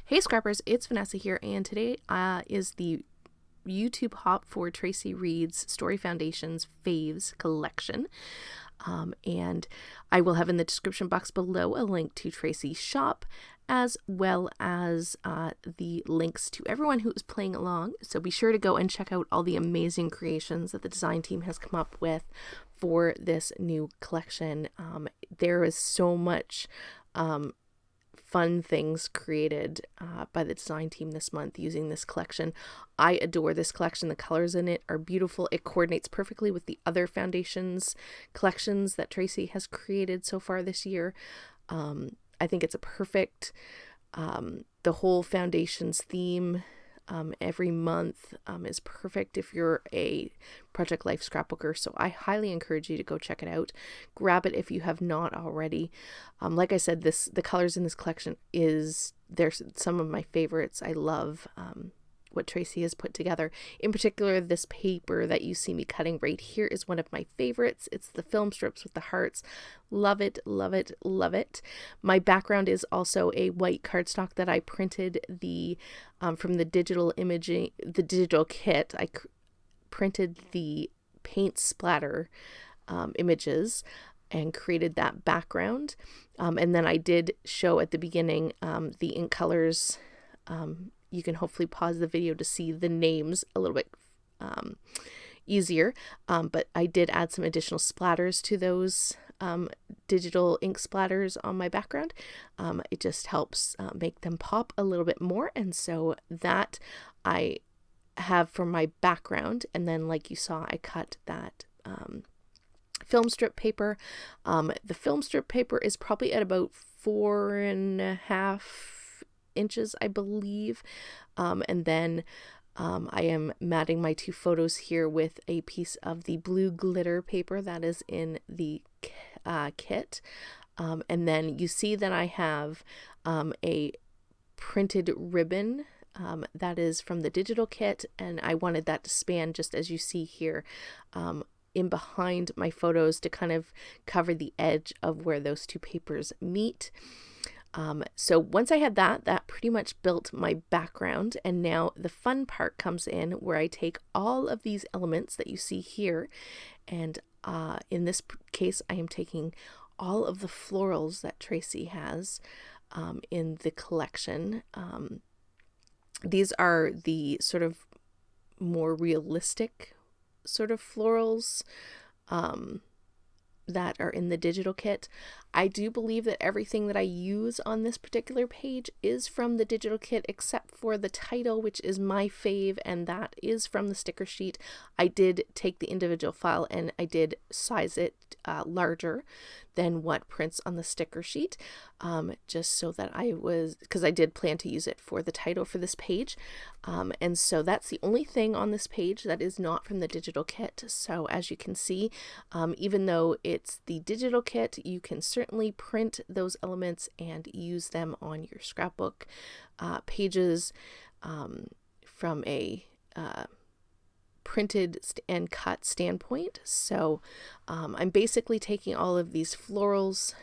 Hey Scrappers, it's Vanessa here, and today is the YouTube hop for Tracy Reed's Story Foundation's Faves collection. And I will have in the description box below a link to Tracy's shop, as well as the links to everyone who is playing along. So be sure to go and check out all the amazing creations that the design team has come up with for this new collection. There is so much fun things created by the design team this month using this collection. I adore this collection. The colors in it are beautiful. It coordinates perfectly with the other foundations collections that Tracy has created so far this year. I think it's a perfect, the whole foundations theme every month is perfect if you're a Project Life scrapbooker. So I highly encourage you to go check it out. Grab it if you have not already. Like I said, the colors in this collection they're some of my favorites. I love what Tracy has put together. In particular, this paper that you see me cutting right here is one of my favorites. It's the film strips with the hearts. Love it, love it, love it. My background is also a white cardstock that I printed from the digital imaging, the digital kit. I printed the paint splatter images and created that background. And then I did show at the beginning the ink colors. You can hopefully pause the video to see the names a little bit easier. But I did add some additional splatters to those digital ink splatters on my background. It just helps make them pop a little bit more. And so that I have for my background. And then like you saw, I cut that film strip paper. The film strip paper is probably at about 4.5 inches, I believe. And then I am matting my two photos here with a piece of the blue glitter paper that is in the kit. And then you see that I have a printed ribbon that is from the digital kit, and I wanted that to span just as you see here in behind my photos to kind of cover the edge of where those two papers meet. So once I had that pretty much built my background, and now the fun part comes in where I take all of these elements that you see here, and in this case I am taking all of the florals that Tracy has in the collection. These are the sort of more realistic sort of florals that are in the digital kit. I do believe that everything that I use on this particular page is from the digital kit except for the title, which is my fave, and that is from the sticker sheet. I did take the individual file and I did size it larger than what prints on the sticker sheet, just so that because I did plan to use it for the title for this page. And so that's the only thing on this page that is not from the digital kit. So as you can see, even though it's the digital kit, you can certainly print those elements and use them on your scrapbook pages from a printed and cut standpoint. So I'm basically taking all of these florals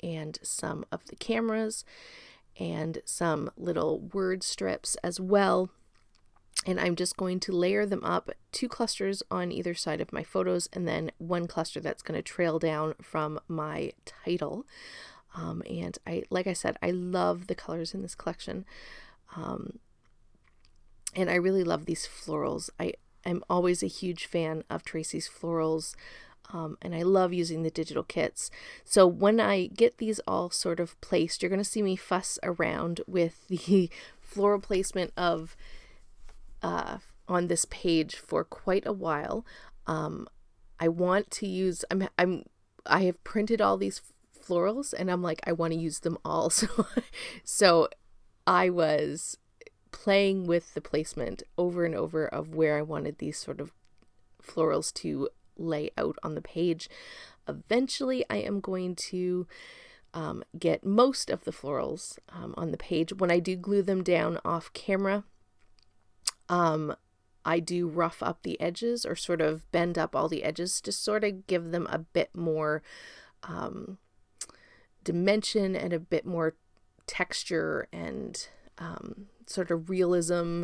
and some of the cameras and some little word strips as well, and I'm just going to layer them up, 2 clusters on either side of my photos, and then 1 cluster that's going to trail down from my title. And like I said, I love the colors in this collection. And I really love these florals. I'm always a huge fan of Tracy's florals. And I love using the digital kits. So when I get these all sort of placed, you're going to see me fuss around with the floral placement of on this page for quite a while. I want to use, I have printed all these florals and I'm like, I want to use them all. So I was playing with the placement over and over of where I wanted these sort of florals to lay out on the page. Eventually I am going to get most of the florals on the page. When I do glue them down off camera, I do rough up the edges or sort of bend up all the edges to sort of give them a bit more dimension and a bit more texture and sort of realism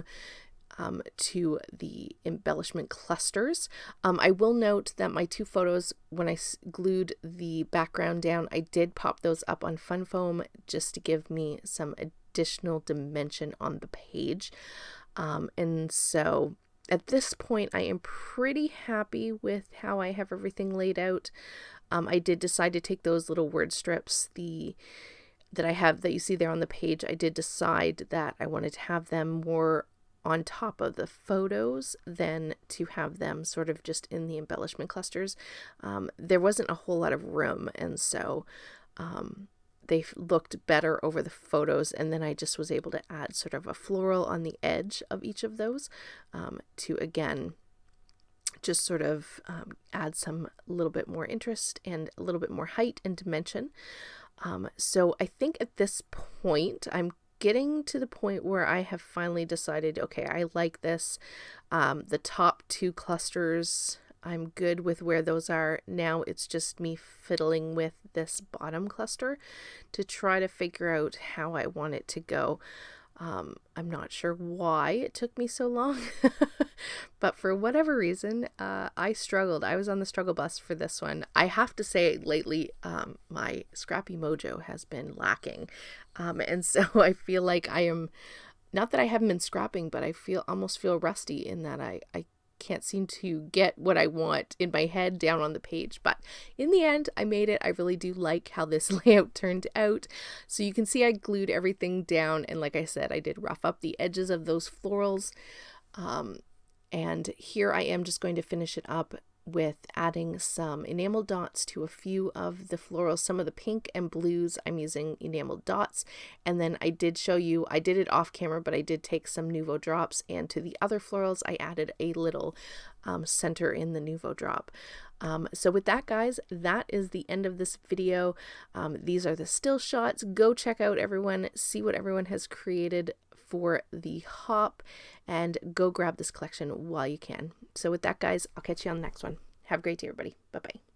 to the embellishment clusters. I will note that my 2 photos, when I glued the background down, I did pop those up on fun foam just to give me some additional dimension on the page. And so at this point, I am pretty happy with how I have everything laid out. I did decide to take those little word strips, that I have that you see there on the page. I did decide that I wanted to have them more on top of the photos than to have them sort of just in the embellishment clusters. There wasn't a whole lot of room, and so they looked better over the photos, and then I just was able to add sort of a floral on the edge of each of those to, again, just sort of add some little bit more interest and a little bit more height and dimension. So I think at this point, I'm getting to the point where I have finally decided, okay, I like this. The top 2 clusters, I'm good with where those are. Now it's just me fiddling with this bottom cluster to try to figure out how I want it to go. I'm not sure why it took me so long, but for whatever reason, I struggled. I was on the struggle bus for this one. I have to say lately, my scrappy mojo has been lacking. And so I feel like I am, not that I haven't been scrapping, but I almost feel rusty in that I can't seem to get what I want in my head down on the page. But in the end, I made it. I really do like how this layout turned out. So you can see I glued everything down, and like I said, I did rough up the edges of those florals. And here I am just going to finish it up with adding some enamel dots to a few of the florals. Some of the pink and blues, I'm using enamel dots. And then I did show you, I did it off camera, but I did take some Nuvo drops, and to the other florals, I added a little center in the Nuvo drop. So with that, guys, that is the end of this video. These are the still shots. Go check out everyone, see what everyone has created for the hop, and go grab this collection while you can. So with that, guys, I'll catch you on the next one. Have a great day, everybody. Bye-bye.